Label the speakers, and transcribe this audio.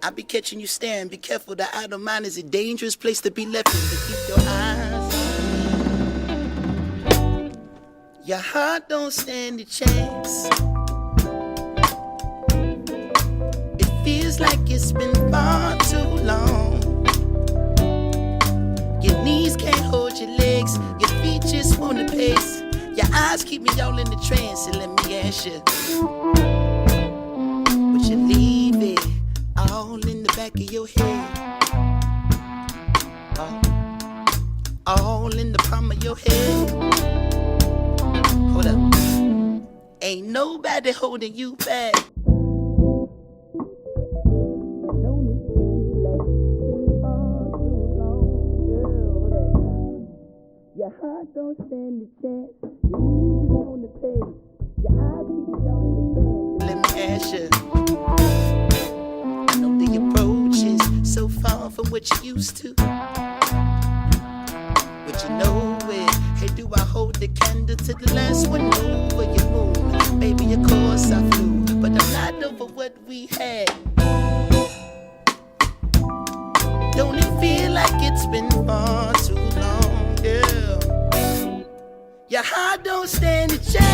Speaker 1: I be catching you staring, be careful, the idle mind is a dangerous place to be left in, but keep your eyes on me. Your heart don't stand a chance. It feels like it's been far too long. Your knees can't hold your legs, your feet just wanna pace. Your eyes keep me all in the trance, and let me ask you, would you leave it all in the back of your head? All in the palm of your head? Hold up. Ain't nobody holding you back. Don't it feel like it's been far too long? Girl, hold up. Your heart don't stand a chance. Your knees just on the pace. Your eyes keep me all in the trance. Let me ask you, I know the approach is so far from what you used to, but you know it. Hey, do I hold the candle to the last one over your moon? Baby, of course I flew, but I'm not over what we had. Don't it feel like it's been far too long, girl? Your heart don't stand a chance.